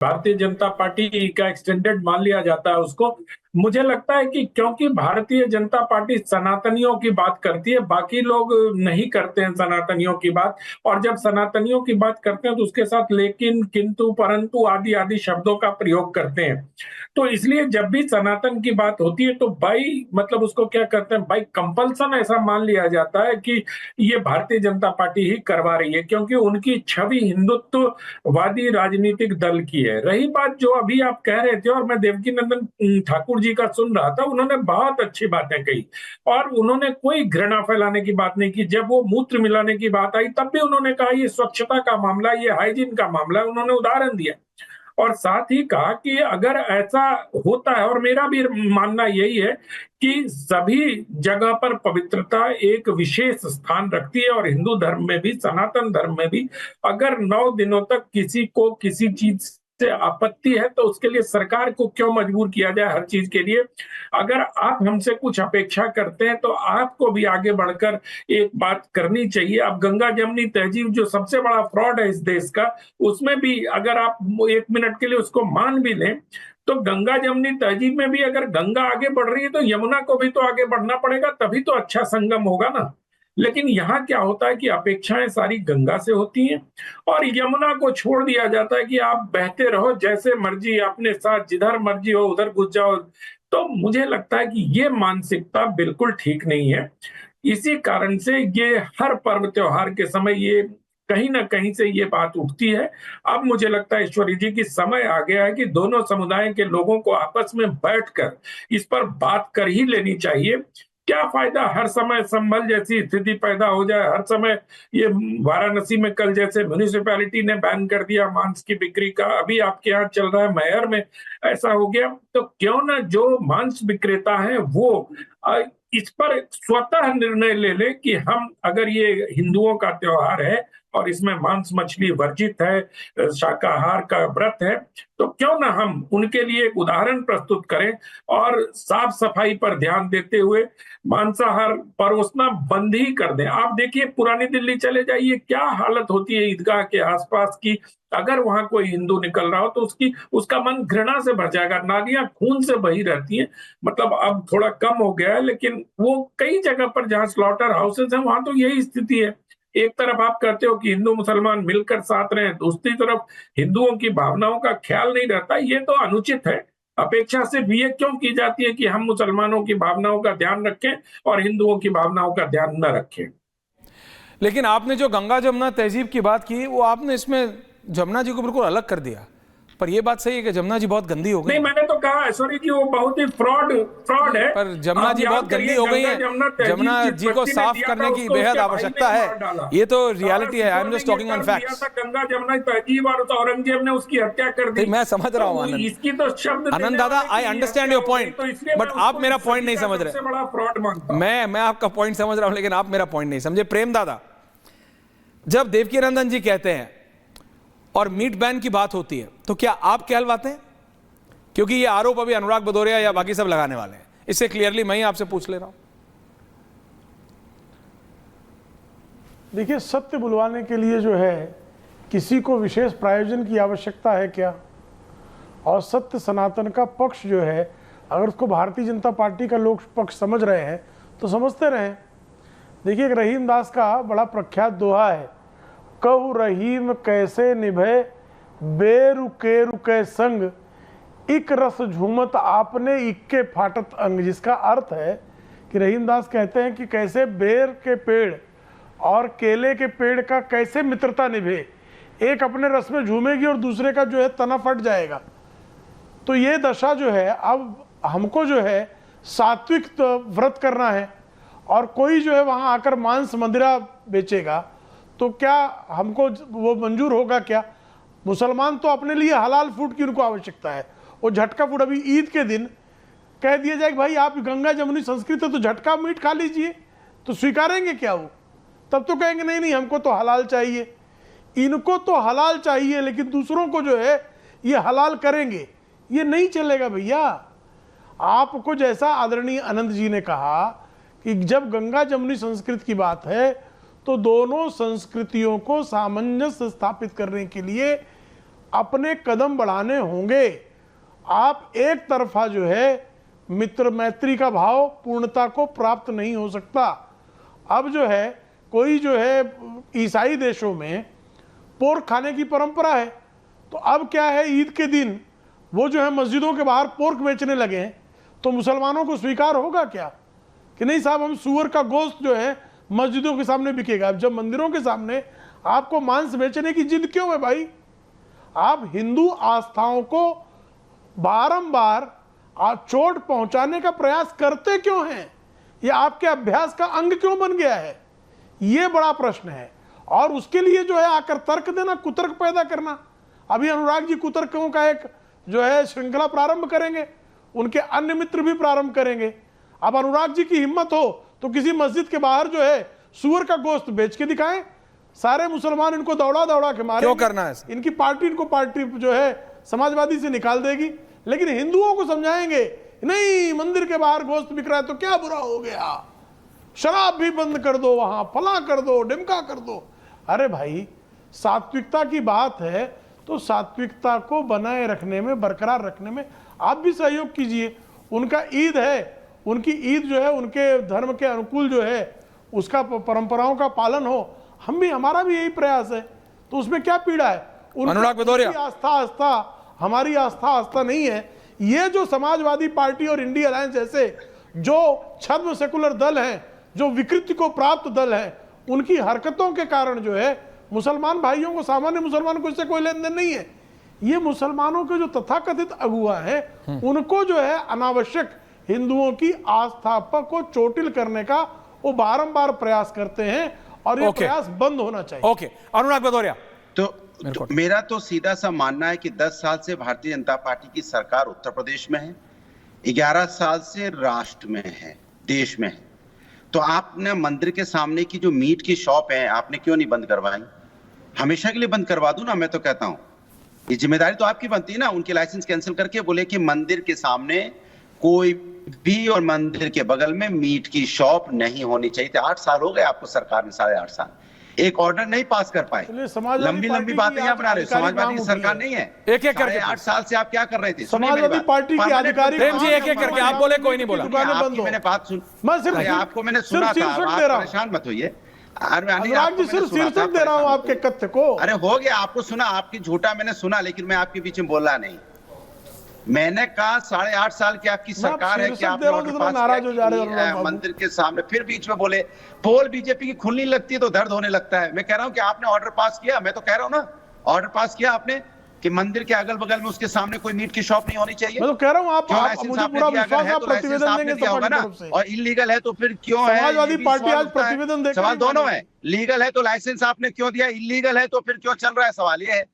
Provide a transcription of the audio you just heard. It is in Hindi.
भारतीय जनता पार्टी का एक्सटेंडेड मान लिया जाता है उसको। मुझे लगता है कि क्योंकि भारतीय जनता पार्टी सनातनियों की बात करती है, बाकी लोग नहीं करते हैं सनातनियों की बात। और जब सनातनियों की बात करते हैं तो उसके साथ लेकिन, किंतु, परंतु आदि आदि शब्दों का प्रयोग करते हैं। तो इसलिए जब भी सनातन की बात होती है तो बाई मतलब उसको क्या करते हैं, बाई कंपल्सन ऐसा मान लिया जाता है कि ये भारतीय जनता पार्टी ही करवा रही है, क्योंकि उनकी छवि हिंदुत्ववादी राजनीतिक दल की है। रही बात जो अभी आप कह रहे थे, और मैं देवकी नंदन ठाकुर जी का सुन रहा था, उन्होंने बहुत अच्छी बातें कही और उन्होंने कोई घृणा फैलाने की बात नहीं की। जब वो मूत्र मिलाने की बात आई तब भी उन्होंने कहा ये स्वच्छता का मामला, ये हाइजीन का मामला है, उन्होंने उदाहरण दिया। और साथ ही कहा कि अगर ऐसा होता है, और मेरा भी मानना यही है कि सभी जगह पर पवित्रता एक विशेष स्थान रखती है, और हिंदू धर्म में भी, सनातन धर्म में भी, अगर 9 दिनों तक किसी को किसी चीज से आपत्ति है तो उसके लिए सरकार को क्यों मजबूर किया जाए हर चीज के लिए। अगर आप हमसे कुछ अपेक्षा करते हैं तो आपको भी आगे बढ़कर एक बात करनी चाहिए। अब गंगा जमनी तहजीब जो सबसे बड़ा फ्रॉड है इस देश का, उसमें भी अगर आप 1 मिनट के लिए उसको मान भी लें, तो गंगा जमनी तहजीब में भी अगर गंगा आगे बढ़ रही है तो यमुना को भी तो आगे बढ़ना पड़ेगा, तभी तो अच्छा संगम होगा ना। लेकिन यहाँ क्या होता है कि अपेक्षाएं सारी गंगा से होती हैं और यमुना को छोड़ दिया जाता है कि आप बहते रहो जैसे मर्जी, अपने साथ जिधर मर्जी हो उधर घुस जाओ। तो मुझे लगता है कि ये मानसिकता बिल्कुल ठीक नहीं है। इसी कारण से ये हर पर्व त्योहार के समय ये कहीं ना कहीं से ये बात उठती है। अब मुझे लगता है ईश्वरी जी की समय आ गया है कि दोनों समुदाय के लोगों को आपस में बैठकर इस पर बात कर ही लेनी चाहिए। क्या फायदा हर समय संभल जैसी स्थिति पैदा हो जाए, हर समय ये वाराणसी में कल जैसे म्यूनिसिपैलिटी ने बैन कर दिया मांस की बिक्री का, अभी आपके यहाँ चल रहा है मैहर में ऐसा हो गया। तो क्यों ना जो मांस विक्रेता है वो इस पर स्वतः निर्णय ले ले कि हम, अगर ये हिंदुओं का त्योहार है और इसमें मांस मछली वर्जित है, शाकाहार का व्रत है, तो क्यों ना हम उनके लिए एक उदाहरण प्रस्तुत करें और साफ सफाई पर ध्यान देते हुए मांसाहार परोसना बंद ही कर दें। आप देखिए पुरानी दिल्ली चले जाइए, क्या हालत होती है ईदगाह के आसपास की। अगर वहां कोई हिंदू निकल रहा हो तो उसका मन घृणा से भर जाएगा, नालियां खून से बही रहती हैं। मतलब अब थोड़ा कम हो गया है, लेकिन वो कई जगह पर जहां स्लॉटर हाउसेज हैं वहां तो यही स्थिति है। एक तरफ आप कहते हो कि हिंदू मुसलमान मिलकर साथ रहे, दूसरी तरफ हिंदुओं की भावनाओं का ख्याल नहीं रहता। ये तो अनुचित है। अपेक्षा सिर्फ ये क्यों की जाती है कि हम मुसलमानों की भावनाओं का ध्यान रखें और हिंदुओं की भावनाओं का ध्यान न रखें। लेकिन आपने जो गंगा जमुना तहजीब की बात की, वो आपने इसमें जमुना जी को बिल्कुल अलग कर दिया। पर यह बात सही है कि जमुना जी बहुत गंदी हो गई। नहीं, मैंने तो कहा ऐश्वर्य जी वो बहुत ही फ्रॉड है। पर जमुना आप जी बहुत याद गंदी करिए हो गई गंगा है। जमुना जमुना तहजीब जिस जी को बच्ची ने साफ दिया था करने की उसको बेहद उसके भाई आवश्यकता ने है। मार डाला। ये तो सारा रियलिटी है। आई एम सिखों ने जस्ट ये टॉकिंग ऑन टर्म दिया फैक्ट्स। था गंगा जमुना तहजीब, और तो औरंगजेब ने उसकी हत्या कर दी। मैं समझ रहा हूं तो आनंद। इसकी तो शब्द आनंद देने दादा, वाले आई की ही अंडरस्टैंड हत्या योर हो गई, पॉइंट, तो इसलिए मैं बट आप उसको मेरा इस पॉइंट सदी नहीं का समझ सबसे रहे। बड़ा फ्रॉड मानता हूं। मैं आपका पॉइंट समझ रहा हूं, लेकिन आप मेरा पॉइंट नहीं समझे। प्रेम दादा, जब देवकी नंदन जी कहते हैं और मीट बैन की बात होती है तो क्या आप कहलवाते हैं? क्योंकि ये आरोप अभी अनुराग भदौरिया या बाकी सब लगाने वाले हैं। इससे क्लियरली मैं ही आपसे पूछ ले रहा हूं। देखिए, सत्य बुलवाने के लिए जो है किसी को विशेष प्रायोजन की आवश्यकता है क्या? और सत्य सनातन का पक्ष जो है, अगर उसको भारतीय जनता पार्टी का लोग पक्ष समझ रहे हैं तो समझते रहें। देखिए, एक रहीम दास का बड़ा प्रख्यात दोहा है, कहु रहीम कैसे निभे बेरुके रुके संग, इक रस झूमत आपने इक्के फाटत अंग। जिसका अर्थ है कि रहीम दास कहते हैं कि कैसे बेर के पेड़ और केले के पेड़ का कैसे मित्रता निभे, एक अपने रस में झूमेगी और दूसरे का जो है तना फट जाएगा। तो ये दशा जो है, अब हमको जो है सात्विक व्रत करना है और कोई जो है वहाँ आकर मांस मदिरा बेचेगा तो क्या हमको वो मंजूर होगा क्या? मुसलमान तो अपने लिए हलाल फूड की उनको आवश्यकता है। वो झटका फूड, अभी ईद के दिन कह दिया जाए कि भाई आप गंगा जमुनी संस्कृत है तो झटका मीट खा लीजिए, तो स्वीकारेंगे क्या वो? तब तो कहेंगे नहीं नहीं हमको तो हलाल चाहिए। इनको तो हलाल चाहिए लेकिन दूसरों को जो है ये हलाल करेंगे, ये नहीं चलेगा भैया। आपको जैसा आदरणीय आनंद जी ने कहा कि जब गंगा जमुनी संस्कृत की बात है तो दोनों संस्कृतियों को सामंजस्य स्थापित करने के लिए अपने कदम बढ़ाने होंगे। आप एक तरफा जो है मित्र मैत्री का भाव पूर्णता को प्राप्त नहीं हो सकता। अब जो है कोई जो है ईसाई देशों में पोर्क खाने की परंपरा है, तो अब क्या है, ईद के दिन वो जो है मस्जिदों के बाहर पोर्क बेचने लगे हैं, तो मुसलमानों को स्वीकार होगा क्या कि नहीं साहब हम सूअर का गोश्त जो है मस्जिदों के सामने बिकेगा। अब जब मंदिरों के सामने आपको मांस बेचने की जिद क्यों है भाई? आप हिंदू आस्थाओं को बारंबार चोट पहुंचाने का प्रयास करते क्यों हैं? ये आपके अभ्यास का अंग क्यों बन गया है? ये बड़ा प्रश्न है। और उसके लिए जो है आकर तर्क देना, कुतर्क पैदा करना। अभी अनुराग जी कुतर्कों का एक जो है श्रृंखला प्रारंभ करेंगे, उनके अन्य मित्र भी प्रारंभ करेंगे। अब अनुराग जी की हिम्मत हो तो किसी मस्जिद के बाहर जो है सूअर का गोश्त बेच के दिखाएं, सारे मुसलमान इनको दौड़ा दौड़ा के मारे। क्यों करना है? इनकी पार्टी इनको पार्टी जो है समाजवादी से निकाल देगी। लेकिन हिंदुओं को समझाएंगे नहीं, मंदिर के बाहर गोश्त बिक रहा है तो क्या बुरा हो गया, शराब भी बंद कर दो, वहां फला कर दो, डिमका कर दो। अरे भाई सात्विकता की बात है तो सात्विकता को बनाए रखने में, बरकरार रखने में आप भी सहयोग कीजिए। उनका ईद है, उनकी ईद जो है उनके धर्म के अनुकूल जो है उसका परंपराओं का पालन हो। हम भी, हमारा भी यही प्रयास है, तो उसमें क्या पीड़ा है? अनुराग भदौरिया, आस्था हमारी आस्था नहीं है। ये जो समाजवादी पार्टी और इंडिया अलायंस जैसे जो छद्म सेकुलर दल हैं, जो विकृति को प्राप्त दल हैं, उनकी हरकतों के कारण जो है मुसलमान भाइयों को, सामान्य मुसलमान को इससे कोई लेन देन नहीं है। ये मुसलमानों के जो तथाकथित अगुआ है उनको जो है अनावश्यक हिंदुओं की आस्था पर को चोटिल करने का वो बारंबार प्रयास करते हैं और ये प्रयास बंद होना चाहिए। ओके, अनुराग भदौरिया। तो मेरा तो सीधा सा मानना है कि 10 साल से भारतीय जनता पार्टी की सरकार उत्तर प्रदेश में है, 11 साल से राष्ट्र में है, देश में है। तो आपने मंदिर के सामने की जो मीट की शॉप है आपने क्यों नहीं बंद करवाई? हमेशा के लिए बंद करवा दूं ना, मैं तो कहता हूं ये जिम्मेदारी तो आपकी बनती है ना, उनके लाइसेंस कैंसिल करके बोले कि मंदिर के सामने कोई भी और मंदिर के बगल में मीट की शॉप नहीं होनी चाहिए। 8 साल हो गए आपको सरकार में, 8.5 साल, एक ऑर्डर नहीं पास कर पाए। लंबी लंबी बातें यहाँ बना रहे। समाजवादी की सरकार नहीं है, एक एक करके 8 साल से आप क्या कर रहे थे? समाजवादी पार्टी की अधिकारी, प्रेम जी एक एक करके, आप बोले कोई नहीं बोला, मैंने बात सुन, आपको मैंने सुना था, आप परेशान मत होइए। अनुराग जी सिर्फ शीर्षक दे रहा हूँ आपके कथ्य को। अरे हो गया, आपको सुना, आपकी झूठा मैंने सुना, लेकिन मैं आपके बीच में बोला नहीं। मैंने कहा 8.5 साल की आपकी सरकार है कि आपने ऑर्डर पास किया मंदिर के सामने, फिर बीच में बोले पोल बीजेपी की खुलनी लगती है तो दर्द होने लगता है। मैं कह रहा हूं कि आपने ऑर्डर पास किया, मैं तो कह रहा हूं ना ऑर्डर पास किया आपने कि मंदिर के अगल बगल में उसके सामने कोई मीट की शॉप नहीं होनी चाहिए। मैं तो कह रहा हूं आप मुझे पूरा विश्वास है, आप प्रतिवेदन देंगे समाज की तरफ से। और इलीगल है तो फिर क्यों है? समाजवादी पार्टी आज प्रतिवेदन देगी। सवाल दोनों है, लीगल है तो लाइसेंस आपने क्यों दिया, इलीगल है तो फिर क्यों चल रहा है, सवाल ये है।